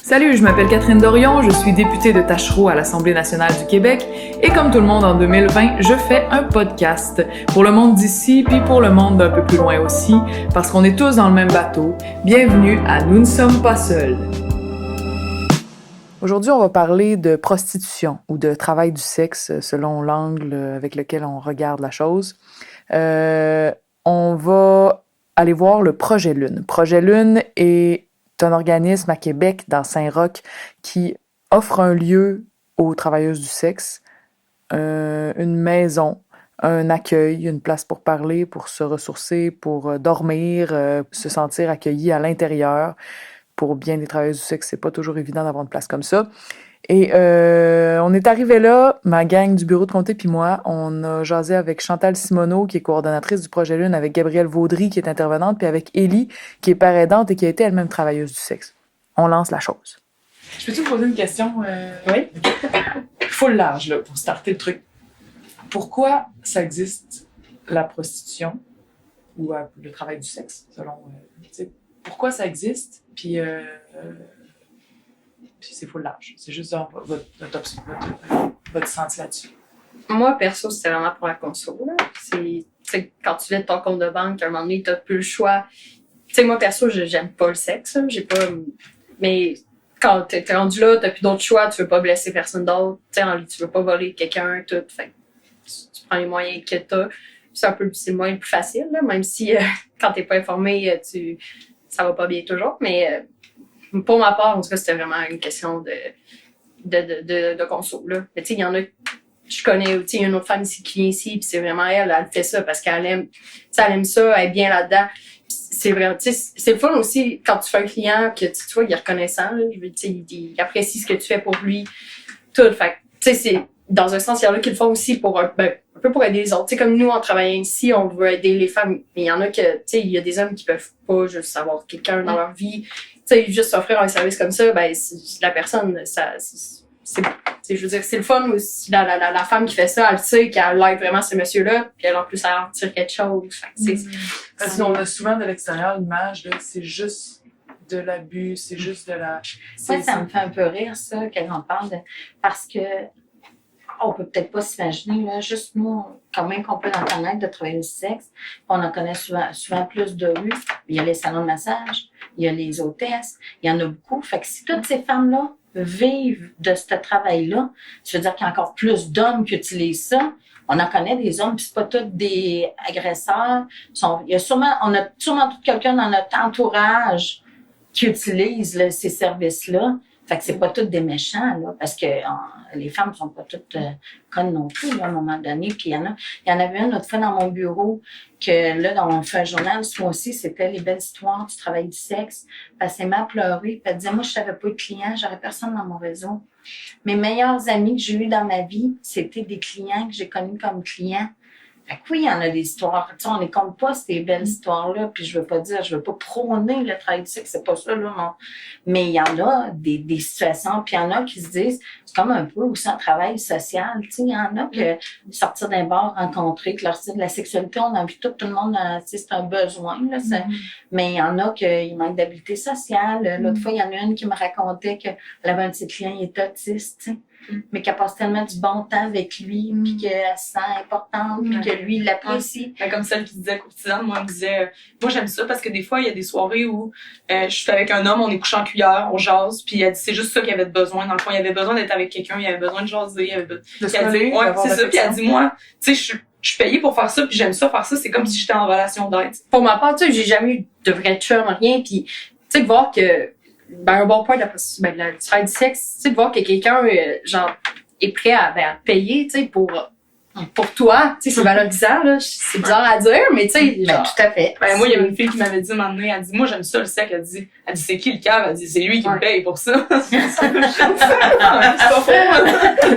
Salut, je m'appelle Catherine Dorion, je suis députée de Tachereau à l'Assemblée nationale du Québec et comme tout le monde en 2020, je fais un podcast pour le monde d'ici puis pour le monde d'un peu plus loin aussi parce qu'on est tous dans le même bateau. Bienvenue à Nous ne sommes pas seuls. Aujourd'hui, on va parler de prostitution ou de travail du sexe selon l'angle avec lequel on regarde la chose. On va aller voir le Projet Lune. Projet Lune est un organisme à Québec, dans Saint-Roch, qui offre un lieu aux travailleuses du sexe, une maison, un accueil, une place pour parler, pour se ressourcer, pour dormir, se sentir accueilli à l'intérieur. Pour bien des travailleuses du sexe, c'est pas toujours évident d'avoir une place comme ça. Et on est arrivé là, ma gang du bureau de comté puis moi, on a jasé avec Chantal Simoneau, qui est coordonnatrice du Projet Lune, avec Gabrielle Vaudry, qui est intervenante, puis avec Élie, qui est père aidante et qui a été elle-même travailleuse du sexe. On lance la chose. Je peux-tu vous poser une question? Oui. Full large, là, pour starter le truc. Pourquoi ça existe, la prostitution, ou le travail du sexe, selon... pourquoi ça existe, puis c'est full large. C'est juste votre senti là-dessus. Moi, perso, c'était vraiment pour la conso. C'est quand tu viens de ton compte de banque, à un moment donné, t'as plus le choix. Tu sais, moi, perso, j'aime pas le sexe. J'ai pas... Mais quand t'es rendu là, t'as plus d'autre choix. Tu veux pas blesser personne d'autre. Tu sais, tu veux pas voler quelqu'un, tout. Fait tu prends les moyens que t'as. C'est le moyen le plus facile, là, même si quand t'es pas informé, ça va pas bien toujours. Mais pour ma part, en tout cas, c'était vraiment une question de conso, là. Mais tu sais, il y en a, je connais, tu sais, une autre femme ici qui vient ici, puis c'est vraiment elle fait ça parce qu'elle aime, elle aime ça, elle est bien là-dedans. C'est vraiment, tu sais, c'est le fun aussi quand tu fais un client que tu vois, il est reconnaissant, là, tu sais, il apprécie ce que tu fais pour lui, tout. Fait tu sais, c'est, dans un sens, il y en a qui le font aussi pour, un peu pour aider les autres. Tu sais, comme nous, en travaillant ici, on veut aider les femmes, mais il y en a que, tu sais, il y a des hommes qui peuvent pas juste avoir quelqu'un dans leur vie. Tu sais, juste offrir un service comme ça, ben, la personne, je veux dire, c'est le fun aussi. La femme qui fait ça, elle sait qu'elle aide vraiment ce monsieur-là, puis elle, en plus, elle en tire quelque chose. Parce qu'on a souvent de l'extérieur l'image, là, c'est juste de l'abus, c'est juste de la... Moi, ça me fait un peu rire, ça, qu'elle en parle, parce que on peut peut-être pas s'imaginer, là, juste nous, quand même qu'on peut en connaître de travailler du sexe, on en connaît souvent plus de rue. Il y a les salons de massage, il y a les hôtesses, il y en a beaucoup. Fait que si toutes ces femmes-là vivent de ce travail-là, ça veut dire qu'il y a encore plus d'hommes qui utilisent ça. On en connaît des hommes, puis c'est pas tous des agresseurs. On a sûrement tout quelqu'un dans notre entourage qui utilise ces services-là. Fait que c'est pas toutes des méchants, là, parce que les femmes sont pas toutes connes non plus, là, à un moment donné. Puis il y en avait une autre fois dans mon bureau que, là, on fait un journal, ce mois-ci, c'était les belles histoires du travail du sexe. Parce qu'elle m'a pleuré, puis elle disait, moi, je savais pas de clients, j'aurais personne dans mon réseau. Mes meilleurs amis que j'ai eus dans ma vie, c'était des clients que j'ai connus comme clients. Fait que oui, il y en a des histoires. Tu sais, on les compte pas, ces belles histoires-là. Puis je veux pas prôner le travail du sexe, c'est pas ça, là, non. Mais il y en a des situations, puis il y en a qui se disent, c'est comme un peu aussi un travail social. Tu sais, il y en a que sortir d'un bar, rencontrer, que leur style de la sexualité, on a vu tout le monde, tu sais, c'est un besoin, là. Mais il y en a qui manquent d'habileté sociale. L'autre fois, il y en a une qui me racontait qu'elle avait un petit client, il est autiste, tu sais. Mais qu'elle passe tellement du bon temps avec lui, puis qu'elle se sent importante, puis que lui, il l'apprécie. Ouais. Comme celle qui disait courtisane, moi, elle me disait, moi, j'aime ça parce que des fois, il y a des soirées où je suis avec un homme, on est couché en cuillère, on jase, puis elle dit, c'est juste ça qu'il avait besoin. Dans le fond, il avait besoin d'être avec quelqu'un, il avait besoin de jaser, il avait besoin de se coller, ouais, c'est ça. Puis elle dit, moi, tu sais, je suis payée pour faire ça, puis j'aime ça faire ça, c'est comme si j'étais en relation d'aide. Pour ma part, tu sais, j'ai jamais eu de vrai chum, rien, puis tu sais, de voir que, un bon point de du travail du sexe, tu sais, de voir que quelqu'un, est prêt à payer, tu sais, pour toi, tu sais, c'est valorisant, là. C'est bizarre à dire, mais tu sais, tout à fait. Moi, il y avait une fille qui m'avait dit, un moment donné, elle dit, moi, j'aime ça, le sexe. Elle dit, c'est qui le cave? Elle dit, c'est lui qui me paye pour ça. C'est pas faux.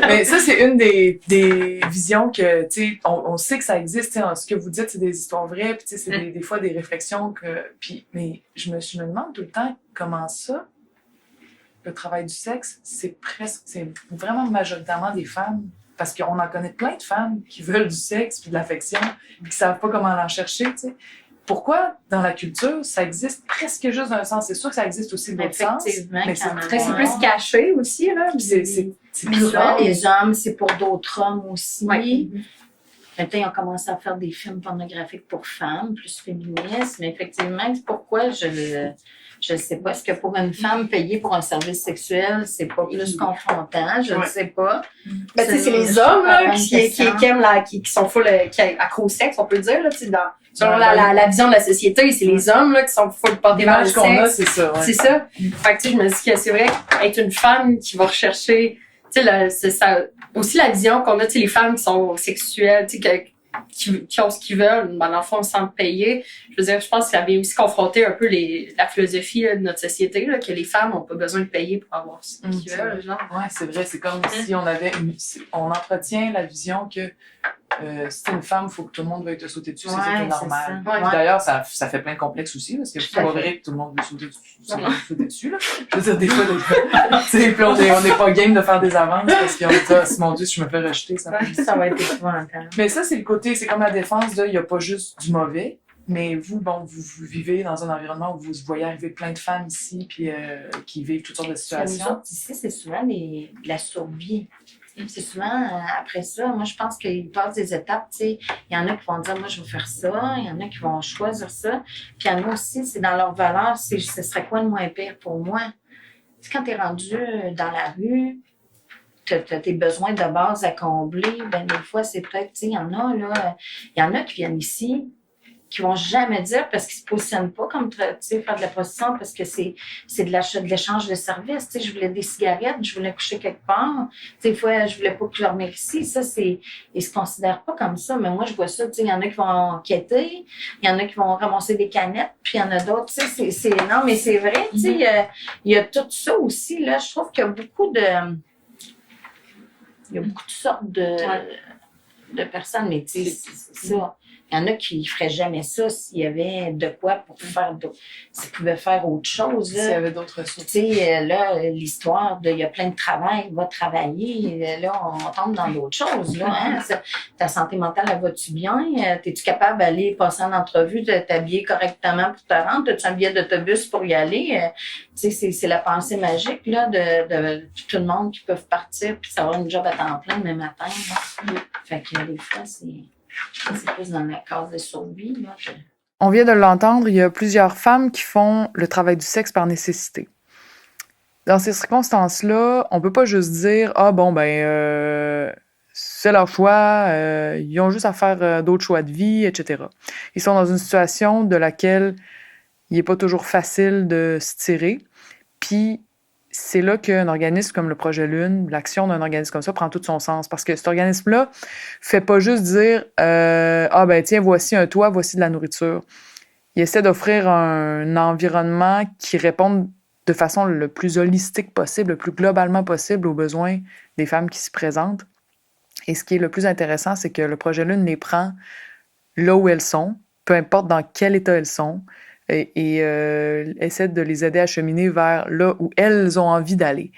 Mais ça, c'est une des visions que, tu sais, on sait que ça existe, tu sais, ce que vous dites, c'est des histoires vraies, puis tu sais, c'est des fois des réflexions mais je me demande tout le temps comment ça, le travail du sexe, c'est vraiment majoritairement des femmes. Parce qu'on en connaît plein de femmes qui veulent du sexe puis de l'affection puis qui savent pas comment en chercher, tu sais. pourquoi dans la culture, ça existe presque juste d'un sens? C'est sûr que ça existe aussi de l'autre sens. Effectivement, Mais quand même. C'est plus caché aussi, là. c'est Mais plus souvent, rare. les hommes, c'est pour d'autres hommes aussi. Ouais. Maintenant, ils ont commencé à faire des films pornographiques pour femmes, plus féministes. Mais effectivement, pourquoi je sais pas. Est-ce que pour une femme payer pour un service sexuel, c'est pas plus confrontant? Je ne sais pas. Ben, tu sais, c'est les hommes, là, qui aiment qui sont full, qui accro au sexe, on peut dire, là, tu sais, selon la vision de la société, c'est les hommes, là, qui sont full portés vers le L'image qu'on a, sexe. c'est ça. Ouais. C'est ça. Fait que, tu sais, je me dis que c'est vrai qu'être une femme qui va rechercher, tu sais, c'est ça, aussi la vision qu'on a, tu sais, les femmes qui sont sexuelles, tu sais, qui ont ce qu'ils veulent, ben, dans le fond, sans payer. Je veux dire, je pense que ça vient aussi confronter un peu la philosophie là, de notre société, là, que les femmes n'ont pas besoin de payer pour avoir ce qu'ils veulent, genre. Ouais, c'est vrai. C'est comme si on avait on entretient la vision que si t'es une femme, il faut que tout le monde veuille te sauter dessus, c'est Ouais, normal. c'est ça. Puis d'ailleurs, ça fait plein de complexes aussi, parce que c'est pas vrai que tout le monde veut sauter dessus, là. Je veux dire, des fois, tu sais, puis on n'est pas game de faire des avances, parce qu'on dit, ah, mon Dieu, si je me fais rejeter, ça fait... Ça va être épouvantable. Mais ça, c'est le côté, c'est comme la défense de, il n'y a pas juste du mauvais, mais vous, bon, vous vivez dans un environnement où vous voyez arriver plein de femmes ici, puis qui vivent toutes sortes de Nous situations. autres, ici, c'est souvent de la survie. C'est souvent, après ça, moi, je pense qu'ils passent des étapes, tu sais. Il y en a qui vont dire, moi, je vais faire ça. Il y en a qui vont choisir ça. Puis il y en a aussi, c'est dans leur valeur, ce serait quoi le moins pire pour moi? Tu sais, quand t'es rendu dans la rue, t'as tes besoins de base à combler, ben des fois, c'est peut-être, tu sais, il y en a qui viennent ici, qui vont jamais dire parce qu'ils se positionnent pas comme, tu sais, faire de la prostitution parce que c'est de l'échange de services. Tu sais, je voulais des cigarettes, je voulais coucher quelque part. Tu sais, des fois, je voulais pas que je dormais ici. Ça, ils se considèrent pas comme ça. Mais moi, je vois ça, tu sais, il y en a qui vont enquêter, il y en a qui vont ramasser des canettes, puis il y en a d'autres, tu sais, non, mais c'est vrai, tu sais, il y a tout ça aussi, là. Je trouve qu'il y a beaucoup de sortes de personnes, mais tu sais, c'est ça. Il y en a qui feraient jamais ça s'il y avait de quoi pour faire s'ils pouvaient faire autre chose. S'il y avait d'autres ressources. Tu sais, là, l'histoire de il y a plein de travail, va travailler, là, on tombe dans d'autres choses, là, hein. Ta santé mentale, elle va-tu bien? T'es-tu capable d'aller passer en entrevue, de t'habiller correctement pour te rendre? T'as-tu un billet d'autobus pour y aller? Tu sais, c'est la pensée magique, là, de tout le monde qui peuvent partir puis savoir une job à temps plein demain matin, là. Fait que des fois, c'est plus dans la case de survie, là. On vient de l'entendre, il y a plusieurs femmes qui font le travail du sexe par nécessité. Dans ces circonstances-là, on peut pas juste dire « Ah bon, ben, c'est leur choix, ils ont juste à faire d'autres choix de vie, etc. » Ils sont dans une situation de laquelle il n'est pas toujours facile de se tirer, puis c'est là qu'un organisme comme le Projet Lune, l'action d'un organisme comme ça prend tout son sens. Parce que cet organisme-là fait pas juste dire ah ben tiens, voici un toit, voici de la nourriture. Il essaie d'offrir un environnement qui réponde de façon le plus holistique possible, le plus globalement possible aux besoins des femmes qui s'y présentent. Et ce qui est le plus intéressant, c'est que le Projet Lune les prend là où elles sont, peu importe dans quel état elles sont, et essaie de les aider à cheminer vers là où elles ont envie d'aller.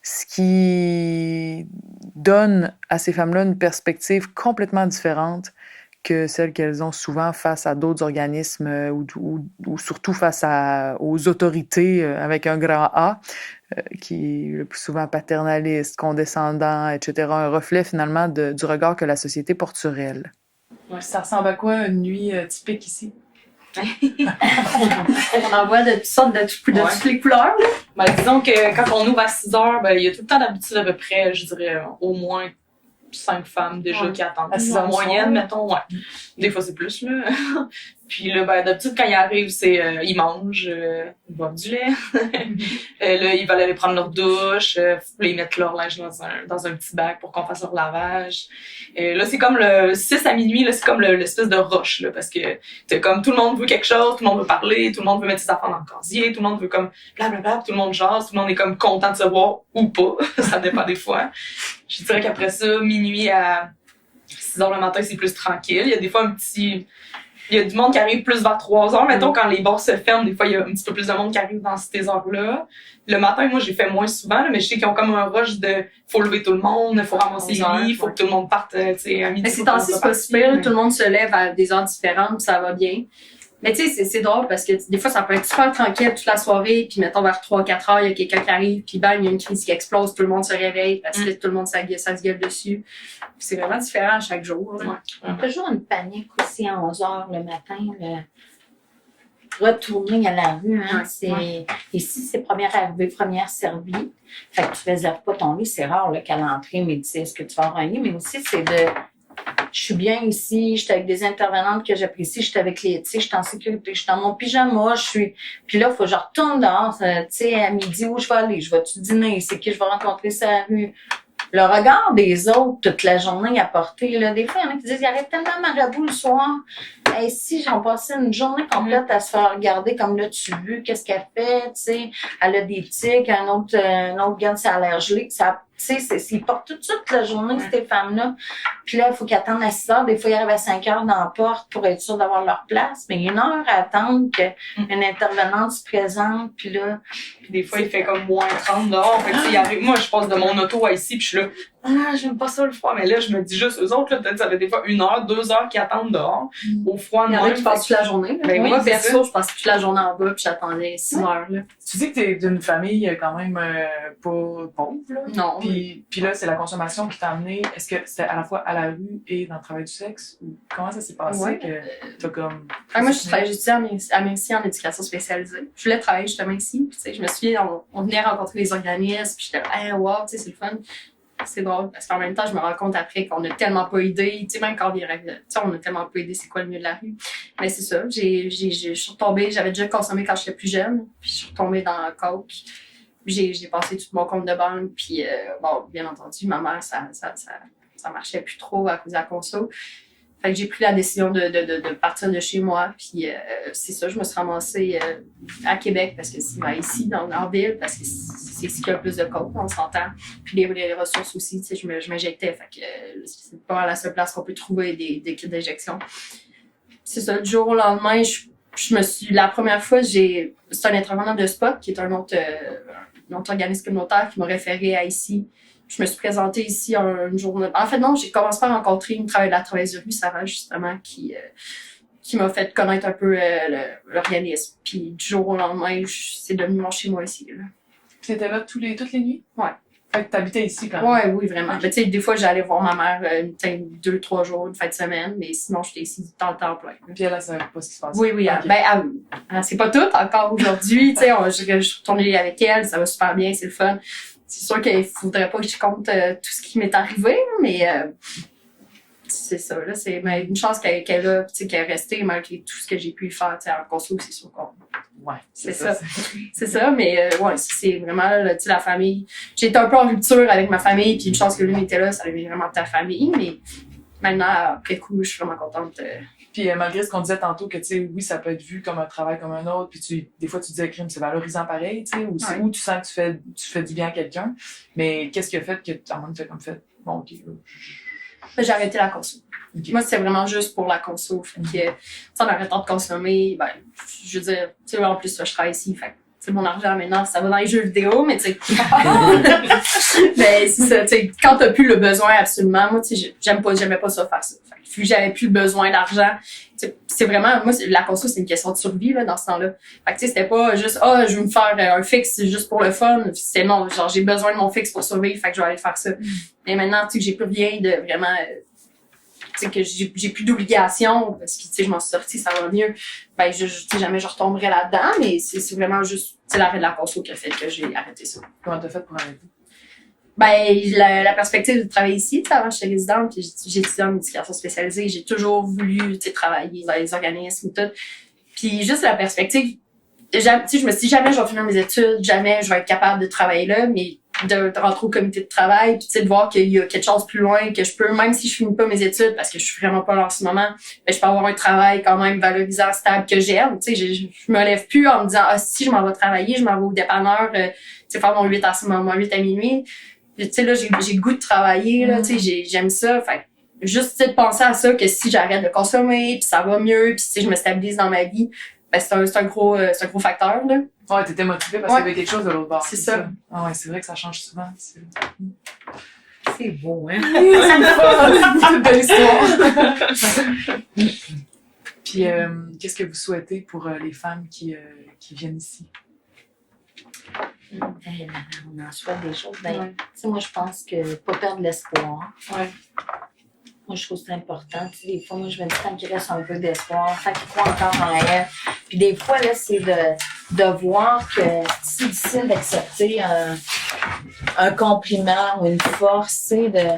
Ce qui donne à ces femmes-là une perspective complètement différente que celle qu'elles ont souvent face à d'autres organismes ou surtout face aux autorités avec un grand A, qui est le plus souvent paternaliste, condescendant, etc. Un reflet finalement du regard que la société porte sur elles. Ouais, ça ressemble à quoi une nuit typique ici? On en voit de toutes sortes, de toutes les couleurs. Là. Ben, disons que quand on ouvre à 6 heures, ben, il y a tout le temps d'habitude à peu près, je dirais, au moins 5 femmes déjà qui attendent. À 6 heures en moyenne, mettons, ouais. Des fois, c'est plus, là. Puis là, ben, d'habitude, quand ils arrivent, c'est, ils mangent, ils boivent du lait. Là, ils veulent aller prendre leur douche, les mettre leur linge dans un petit bac pour qu'on fasse leur lavage. Là, c'est comme le 6 à minuit, là, c'est comme l'espèce de rush, là, parce que t'es comme tout le monde veut quelque chose, tout le monde veut parler, tout le monde veut mettre ses affaires dans le casier, tout le monde veut comme blablabla, tout le monde jase, tout le monde est comme content de se voir ou pas. Ça dépend des fois. Je dirais qu'après ça, minuit à 6 heures le matin, c'est plus tranquille. Il y a des fois il y a du monde qui arrive plus vers 3 heures. Mettons, quand les bars se ferment, des fois, il y a un petit peu plus de monde qui arrive dans ces heures-là. Le matin, moi, j'ai fait moins souvent, là, mais je sais qu'ils ont comme un rush de faut lever tout le monde, faut ramasser les lits, faut que tout le monde parte, tu sais, à midi. Mais ces temps-ci, c'est pas super. Tout le monde se lève à des heures différentes, ça va bien. Mais tu sais, c'est drôle parce que des fois, ça peut être super tranquille toute la soirée, puis mettons vers 3-4 heures, il y a quelqu'un qui arrive, puis bang, il y a une crise qui explose, tout le monde se réveille parce que tout le monde ça se gueule dessus. Puis c'est vraiment différent à chaque jour. Là. Il y a toujours une panique aussi à 11 heures le matin. Retourner à la rue, hein, ici, c'est première arrivée, première servie. Fait que tu réserves pas ton lit. C'est rare là, qu'à l'entrée, mais tu sais, est-ce que tu vas avoir un lit? Mais aussi, c'est je suis bien ici, je suis avec des intervenantes que j'apprécie, je suis avec les, tu sais, je suis en sécurité, je suis dans mon pyjama, puis là, il faut que je retourne dehors, tu sais, à midi, où je vais aller? Je vais-tu dîner? C'est qui je vais rencontrer sur la rue? Le regard des autres toute la journée à porter, là, des fois, il y en a qui disent, il y avait tellement marabout le soir. Et si j'en passais une journée complète à se faire regarder comme là, tu veux, qu'est-ce qu'elle fait, tu sais, elle a des tics, un autre gars, ça a l'air gelé, ça, tu sais, ils portent toute la journée, ces femmes-là. Puis là, il faut qu'ils attendent à 6 heures. Des fois, ils arrivent à 5 heures dans la porte pour être sûr d'avoir leur place. Mais 1 heure à attendre qu'une intervenante se présente. Puis là... Puis des fois, il fait comme moins 30 dehors. Fait que, il arrive, moi, je passe de mon auto à ici, puis je suis là, j'aime pas ça le froid. Mais là, je me dis juste, eux autres, là, peut-être ça fait des fois 1 heure, 2 heures qu'ils attendent dehors, au froid. Il y en a qui passent toute la journée. Ben oui, moi, perso, je passe toute la journée en bas, puis j'attendais 6 heures. Là. Tu dis que t'es d'une famille quand même pas pauvre, là? Non. Puis là, c'est la consommation qui t'a amené. Est-ce que c'était à la fois à la rue et dans le travail du sexe? Ou comment ça s'est passé que t'as comme... Moi, j'étudiais à Merci en éducation spécialisée. Je voulais travailler justement ici. Puis, tu sais, je me souviens, on venait rencontrer les organismes, puis j'étais là, hey, wow, tu sais, c'est le fun. C'est drôle, parce qu'en même temps, je me rends compte après qu'on a tellement pas idée, tu sais, même quand on a tellement pas idée c'est quoi le milieu de la rue. Mais c'est ça, je suis retombée, j'avais déjà consommé quand j'étais plus jeune, puis je suis retombée dans le coke. J'ai passé tout mon compte de banque, puis bon, bien entendu, ma mère, ça marchait plus trop à cause de la conso. Fait que j'ai pris la décision de partir de chez moi, puis c'est ça, je me suis ramassée à Québec, parce que c'est ici, en ville, parce que c'est ici qu'il y a le plus de coke, on s'entend. Puis les ressources aussi, tu sais, je m'injectais, fait que c'est pas la seule place qu'on peut trouver des kits d'injection. C'est ça, du jour au lendemain, la première fois, c'est un intervenant de Spot, qui est un autre organisme communautaire qui m'a référé à ici. Je me suis présentée ici une journée. En fait, non, j'ai commencé par rencontrer une travailleuse de rue, Sarah, justement, qui m'a fait connaître un peu l'organisme. Puis du jour au lendemain, c'est devenu mon chez moi ici. Là. Puis t'étais là toutes les nuits? Ouais. Fait que t'habitais ici quand même? Ouais, oui, vraiment. Okay. Mais tu sais, des fois, j'allais voir ma mère 2-3 jours, une fin de semaine, mais sinon, j'étais ici dans le temps plein. Puis elle savait pas ce qui se passait? Oui. Okay. Elle sait pas tout encore aujourd'hui. Tu sais, je suis retournée avec elle, ça va super bien, c'est le fun. C'est sûr qu'il faudrait pas que je compte tout ce qui m'est arrivé, mais c'est ça, là. C'est une chance qu'elle est restée malgré tout ce que j'ai pu faire en conso, c'est sûr qu'on... Ouais, c'est ça. C'est ça, mais ouais, c'est vraiment là, la famille. J'ai été un peu en rupture avec ma famille, puis une chance que lui était là, ça devient vraiment ta famille, mais maintenant, après coup, je suis vraiment contente. Puis malgré ce qu'on disait tantôt, que tu sais, oui, ça peut être vu comme un travail comme un autre, puis des fois tu disais crime, c'est valorisant pareil, tu sais, ou c'est où tu sens que tu fais du bien à quelqu'un, mais qu'est-ce qui a fait que à un moment tu as comme fait, bon, ok, j'ai arrêté la conso. Okay. Moi, c'est vraiment juste pour la conso. Fait que, en arrêtant de consommer, je veux dire, tu sais, en plus, je travaille ici, fait que, mon argent maintenant, ça va dans les jeux vidéo, mais tu sais. Mais c'est ça, tu sais, quand t'as plus le besoin absolument, moi, tu sais, j'aimais pas ça faire ça. Fait que, vu que j'avais plus besoin d'argent, c'est vraiment, moi, la conso, c'est une question de survie, là, dans ce temps-là. Fait que, tu sais, c'était pas juste, je veux me faire un fixe juste pour le fun. C'est non, genre, j'ai besoin de mon fixe pour survivre, fait que je vais aller faire ça. Mais maintenant, tu sais, que j'ai plus rien de vraiment, tu sais, que j'ai plus d'obligations, parce que, tu sais, je m'en suis sortie, ça va mieux. Tu sais, jamais je retomberai là-dedans, mais c'est vraiment juste, tu sais, l'arrêt de la conso qui a fait que j'ai arrêté ça. Comment t'as fait pour arrêter? La perspective de travailler ici, tu sais, avant, j'étais résidente, puis j'ai étudié en éducation spécialisée, j'ai toujours voulu, tu sais, travailler dans les organismes et tout. Puis juste la perspective, tu sais, je me suis dit, jamais je vais finir mes études, jamais je vais être capable de travailler là, mais de rentrer au comité de travail, puis tu sais, de voir qu'il y a quelque chose plus loin, que je peux, même si je finis pas mes études, parce que je suis vraiment pas là en ce moment, je peux avoir un travail quand même valorisant, stable, que j'aime. Tu sais, je me lève plus en me disant, si je m'en vais travailler, je m'en vais au dépanneur, tu sais, faire mon 8 à minuit. Tu sais, là, j'ai le goût de travailler, là, tu sais, j'aime ça. Fait juste, tu sais, de penser à ça, que si j'arrête de consommer, puis ça va mieux, puis tu sais, je me stabilise dans ma vie, c'est un gros facteur, là. Ouais, t'étais motivée parce qu'il y avait quelque chose de l'autre bord. C'est ça. Ah ouais, c'est vrai que ça change souvent. C'est beau, hein? C'est une belle histoire. Puis, qu'est-ce que vous souhaitez pour les femmes qui viennent ici? On en souhaite des choses. Ben, Ouais. tu sais, moi, je pense que pas perdre l'espoir. Ouais. Moi, je trouve que c'est important. Tu sais, des fois, moi, je me dis tant qu'il reste un peu d'espoir, tant qu'il croit encore en elle. Puis des fois, là, c'est de voir que c'est difficile d'accepter un compliment ou une force, tu sais,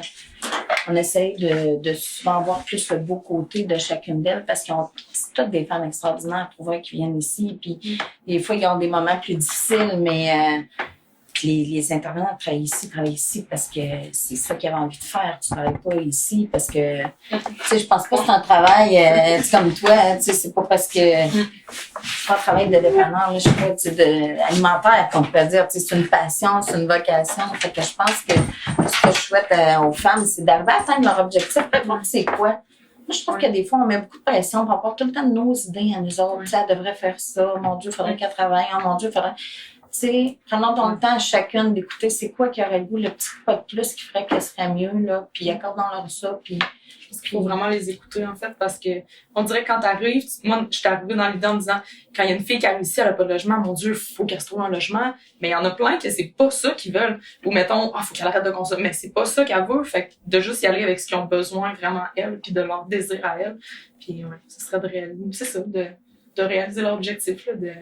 on essaye de souvent voir plus le beau côté de chacune d'elles parce que c'est toutes des femmes extraordinaires pour voir qui viennent ici. Puis des fois, ils ont des moments plus difficiles, mais puis les intervenants travaillent ici parce que c'est ça qu'ils avaient envie de faire. Tu travailles pas ici parce que, tu sais, je pense pas que c'est un travail comme toi, tu sais, c'est pas parce que c'est pas un travail de dépanneur, là, je sais pas, tu sais, alimentaire, qu'on peut dire, tu sais, c'est une passion, c'est une vocation. Fait que je pense que ce que je souhaite aux femmes, c'est d'arriver à atteindre leur objectif, peu importe c'est quoi. Moi, je trouve que des fois, on met beaucoup de pression par rapport tout le temps de nos idées à nous autres. Tu sais, elle devrait faire ça. Mon Dieu, il faudrait qu'elle travaille. Oh mon Dieu, il faudrait... Tu sais, prenons ton temps à chacune d'écouter c'est quoi qui aurait le goût, le petit pas de plus qui ferait qu'elle serait mieux, là, puis accordons-leur ça, puis... Il faut vraiment les écouter, en fait, parce que on dirait que quand t'arrives, moi, je suis arrivée dans l'idée en me disant, quand il y a une fille qui arrive ici, elle a pas de logement, mon Dieu, faut qu'elle se trouve un logement. Mais il y en a plein que c'est pas ça qu'ils veulent. Ou mettons, faut qu'elle arrête de consommer. Mais c'est pas ça qu'elle veut. Fait que de juste y aller avec ce qu'ils ont besoin vraiment elles, puis de leur désir à elles. Puis ouais, ce serait de réaliser leur objectif, là, de...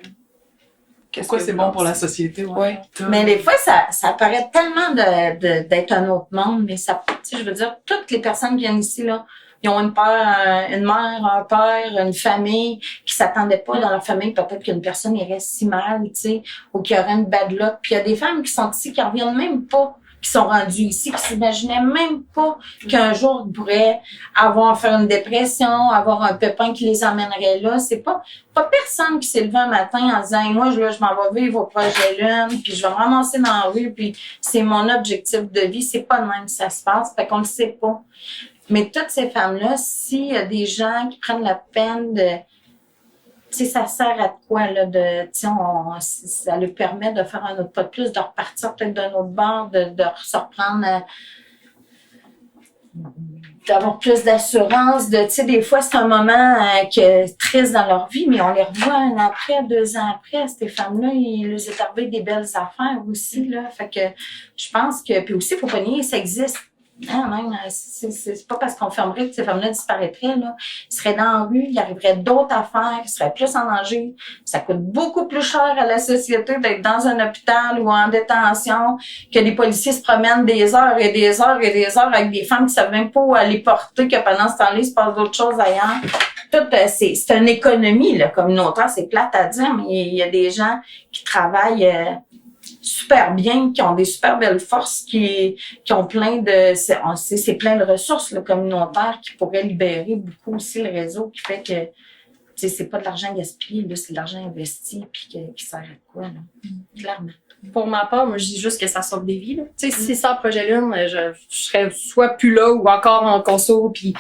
Pourquoi c'est bon pour la société? Ouais. Mais des fois, ça paraît tellement d'être un autre monde, mais ça, tu sais, je veux dire, toutes les personnes qui viennent ici, là, ils ont une mère, un père, une famille qui s'attendaient pas dans leur famille, peut-être qu'une personne irait si mal, tu sais, ou qu'il y aurait une bad luck. Puis il y a des femmes qui sont ici, qui en reviennent même pas, qui sont rendues ici, qui s'imaginaient même pas qu'un jour ils pourraient faire une dépression, avoir un pépin qui les emmènerait là. C'est pas personne qui s'est levé un matin en disant hey, moi je m'en vais vivre au projet Lune, puis je vais me ramasser dans la rue, puis c'est mon objectif de vie. C'est pas de même que ça se passe, fait qu'on le sait pas. Mais toutes ces femmes-là, s'il y a des gens qui prennent la peine de... Tu sais, ça sert à quoi, là, tu sais, ça leur permet de faire un autre pas de plus, de repartir peut-être d'un autre bord, de se reprendre, d'avoir plus d'assurance, tu sais, des fois, c'est un moment qui est triste dans leur vie, mais on les revoit 1 an après, 2 ans après, ces femmes-là, il leur est arrivé des belles affaires aussi, là. Fait que je pense que, puis aussi, il faut pas nier, ça existe. Non, même, c'est pas parce qu'on fermerait que ces femmes-là disparaîtraient, là. Ils seraient dans la rue, il y arriverait d'autres affaires, ils seraient plus en danger. Ça coûte beaucoup plus cher à la société d'être dans un hôpital ou en détention, que les policiers se promènent des heures et des heures et des heures avec des femmes qui savent même pas où aller porter, que pendant ce temps-là, il se passe d'autres choses ailleurs. Tout, c'est une économie, là, communautaire, c'est plate à dire, mais il y a des gens qui travaillent, super bien, qui ont des super belles forces, qui ont plein de... C'est plein de ressources là, communautaires qui pourraient libérer beaucoup aussi le réseau, qui fait que c'est pas de l'argent gaspillé, là, c'est de l'argent investi puis qui sert à quoi, là, clairement. Pour ma part, moi, je dis juste que ça sauve des vies, là. Tu sais, si sans projet Lune, je serais soit plus là ou encore en conso, puis...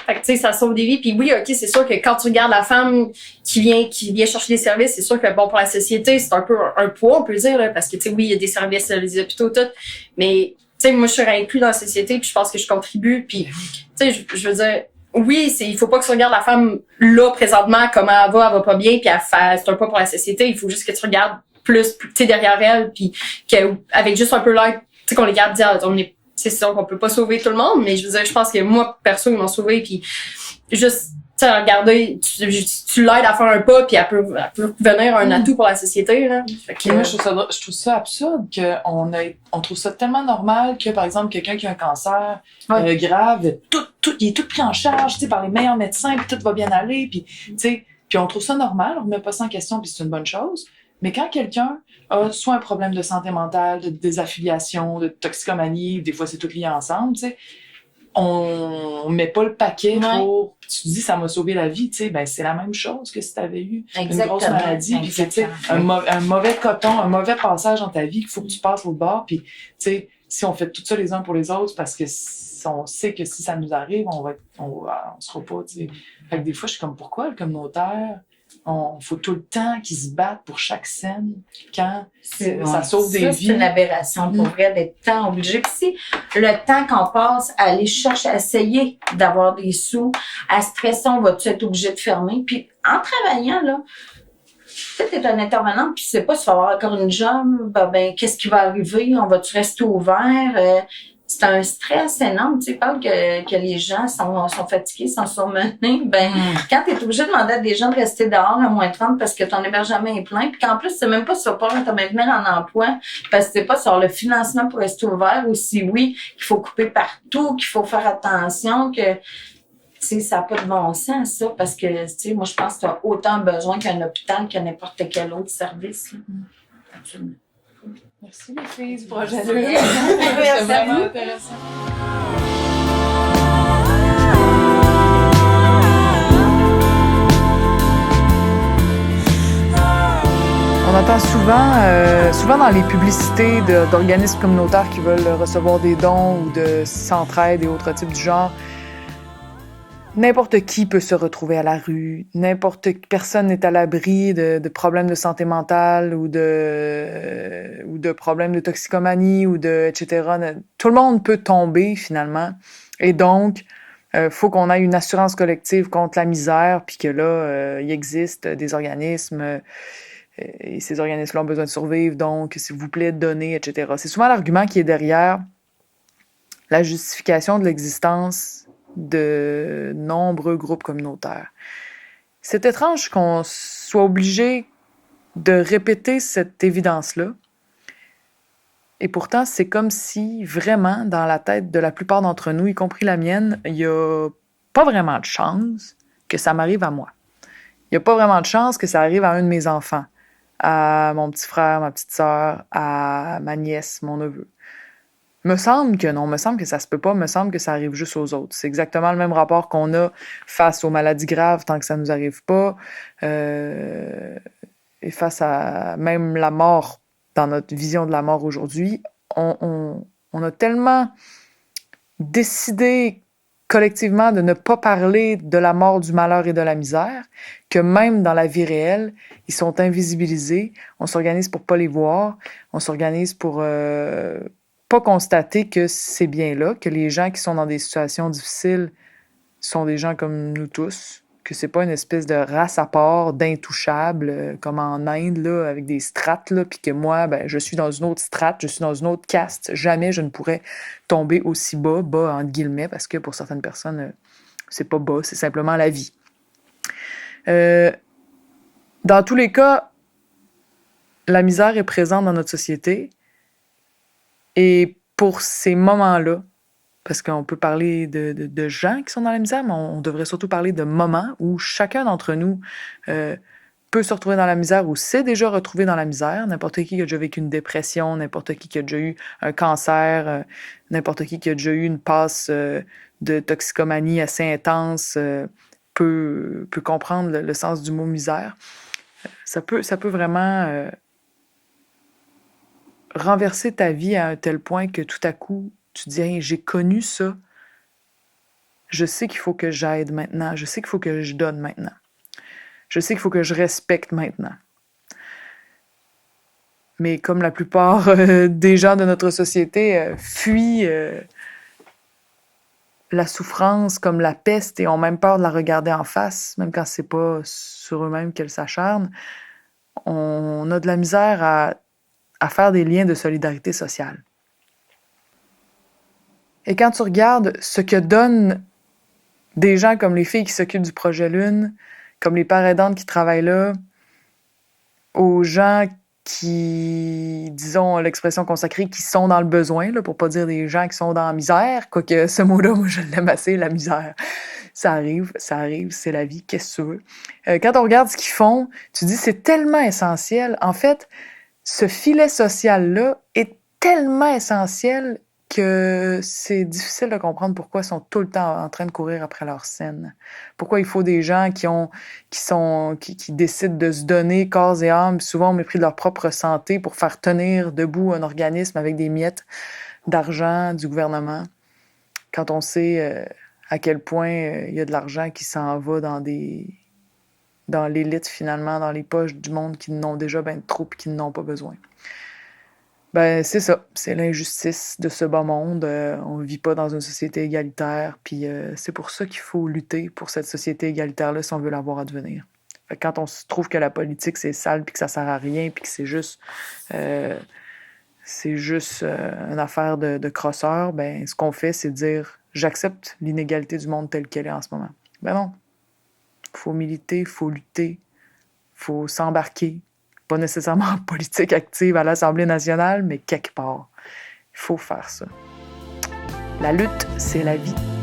Fait que, tu sais, ça sauve des vies. Puis oui, OK, c'est sûr que quand tu regardes la femme qui vient chercher des services, c'est sûr que, bon, pour la société, c'est un peu un poids, on peut dire, là, parce que, tu sais, oui, il y a des services, les hôpitaux, tout. Mais, tu sais, moi, je suis inclus dans la société, puis je pense que je contribue. Puis, tu sais, je veux dire, oui, il faut pas que tu regardes la femme, là, présentement, comment elle va pas bien, puis c'est un poids pour la société. Il faut juste que tu regardes plus tu sais, derrière elle, puis avec juste un peu l'air, tu sais, qu'on les garde dire, c'est sûr qu'on peut pas sauver tout le monde, mais je veux dire, je pense que moi, perso, ils m'ont sauvé, puis juste, tu sais, regarder, tu l'aides à faire un pas, puis elle peut devenir un atout pour la société, là. Fait que, moi, je trouve ça absurde qu'on trouve ça tellement normal que, par exemple, quelqu'un qui a un cancer grave, il est tout pris en charge, tu sais, par les meilleurs médecins, puis tout va bien aller, puis, tu sais, puis on trouve ça normal, on remet pas ça en question, puis c'est une bonne chose. Mais quand quelqu'un a soit un problème de santé mentale, de désaffiliation, de toxicomanie, des fois c'est tout lié ensemble, tu sais, on met pas le paquet pour... Tu te dis, ça m'a sauvé la vie, tu sais, ben c'est la même chose que si t'avais eu une grosse maladie, puis c'est, tu sais, un mauvais coton, un mauvais passage dans ta vie qu'il faut que tu passes au bord, puis, tu sais, si on fait tout ça les uns pour les autres, parce que on sait que si ça nous arrive, on sera pas, tu sais. Fait que des fois, je suis comme, pourquoi le communautaire... faut tout le temps qu'ils se battent pour chaque scène quand Ouais. ça sauve des C'est une vies. aberration pour vrai d'être tant obligé. Puis si le temps qu'on passe à aller chercher, à essayer d'avoir des sous, à stresser, on va-tu être obligé de fermer? Puis en travaillant, là, tu sais, t'es un intervenant, puis tu sais pas si tu vas avoir encore une job, ben qu'est-ce qui va arriver? On va-tu rester ouvert? C'est un stress énorme. Tu sais, parle que les gens sont fatigués, sont surmenés. Ben, quand tu es obligé de demander à des gens de rester dehors à moins 30 parce que ton hébergement est plein, puis qu'en plus, c'est même pas si tu vas pas te maintenir en emploi, parce que c'est pas sur le financement pour rester ouvert, ou si oui, qu'il faut couper partout, qu'il faut faire attention, que tu sais, ça n'a pas de bon sens, ça, parce que, tu sais, moi, je pense que tu as autant besoin qu'un hôpital que n'importe quel autre service. Là. Absolument. Merci les filles du projet Merci. Lune. Merci C'est à vraiment vous. intéressant. On entend souvent dans les publicités d'organismes communautaires qui veulent recevoir des dons ou de s'entraide et autres types du genre. N'importe qui peut se retrouver à la rue, personne n'est à l'abri de problèmes de santé mentale ou de problèmes de toxicomanie etc. Tout le monde peut tomber finalement. Et donc, faut qu'on ait une assurance collective contre la misère, puis que là, il existe des organismes et ces organismes-là ont besoin de survivre, donc s'il vous plaît, donnez, etc. C'est souvent l'argument qui est derrière la justification de l'existence de nombreux groupes communautaires. C'est étrange qu'on soit obligé de répéter cette évidence-là. Et pourtant, c'est comme si vraiment, dans la tête de la plupart d'entre nous, y compris la mienne, il n'y a pas vraiment de chance que ça m'arrive à moi. Il n'y a pas vraiment de chance que ça arrive à un de mes enfants, à mon petit frère, ma petite sœur, à ma nièce, mon neveu. Me semble que non, me semble que ça se peut pas, me semble que ça arrive juste aux autres. C'est exactement le même rapport qu'on a face aux maladies graves tant que ça nous arrive pas, et face à même la mort, dans notre vision de la mort aujourd'hui, on a tellement décidé collectivement de ne pas parler de la mort, du malheur et de la misère, que même dans la vie réelle, ils sont invisibilisés, on s'organise pour pas les voir, on s'organise pour pas constater que c'est bien là, que les gens qui sont dans des situations difficiles sont des gens comme nous tous, que c'est pas une espèce de race à part, d'intouchables, comme en Inde, là, avec des strates, là, puis que moi, ben, je suis dans une autre strate, je suis dans une autre caste, jamais je ne pourrais tomber aussi bas, entre guillemets, parce que pour certaines personnes, c'est pas bas, c'est simplement la vie. Dans tous les cas, la misère est présente dans notre société, et pour ces moments-là, parce qu'on peut parler de gens qui sont dans la misère, mais on devrait surtout parler de moments où chacun d'entre nous peut se retrouver dans la misère ou s'est déjà retrouvé dans la misère. N'importe qui a déjà vécu une dépression, n'importe qui a déjà eu un cancer, n'importe qui a déjà eu une passe de toxicomanie assez intense peut comprendre le sens du mot misère. Ça peut vraiment renverser ta vie à un tel point que tout à coup, tu te dis hey, « j'ai connu ça, je sais qu'il faut que j'aide maintenant, je sais qu'il faut que je donne maintenant, je sais qu'il faut que je respecte maintenant. » Mais comme la plupart des gens de notre société fuient la souffrance comme la peste et ont même peur de la regarder en face, même quand c'est pas sur eux-mêmes qu'elle s'acharne, on a de la misère à faire des liens de solidarité sociale. Et quand tu regardes ce que donnent des gens comme les filles qui s'occupent du projet Lune, comme les pères aidantes qui travaillent là, aux gens qui, disons l'expression consacrée, qui sont dans le besoin, là, pour pas dire des gens qui sont dans la misère, quoique ce mot-là, moi je l'aime assez, la misère. Ça arrive, c'est la vie, qu'est-ce que tu veux. Quand on regarde ce qu'ils font, tu dis c'est tellement essentiel. En fait, ce filet social-là est tellement essentiel que c'est difficile de comprendre pourquoi ils sont tout le temps en train de courir après leur scène. Pourquoi il faut des gens qui décident de se donner corps et âme, souvent au mépris de leur propre santé, pour faire tenir debout un organisme avec des miettes d'argent du gouvernement, quand on sait à quel point il y a de l'argent qui s'en va dans des dans l'élite, finalement, dans les poches du monde qui n'ont déjà ben trop et qui n'en ont pas besoin. Ben, c'est ça. C'est l'injustice de ce bas monde. On vit pas dans une société égalitaire, puis c'est pour ça qu'il faut lutter pour cette société égalitaire-là si on veut l'avoir à devenir. Fait que quand on se trouve que la politique, c'est sale, puis que ça sert à rien, puis que c'est juste une affaire de crosseurs, ben, ce qu'on fait, c'est dire « J'accepte l'inégalité du monde telle qu'elle est en ce moment. » Ben non. Faut militer, faut lutter, faut s'embarquer. Pas nécessairement en politique active à l'Assemblée nationale, mais quelque part. Il faut faire ça. La lutte, c'est la vie.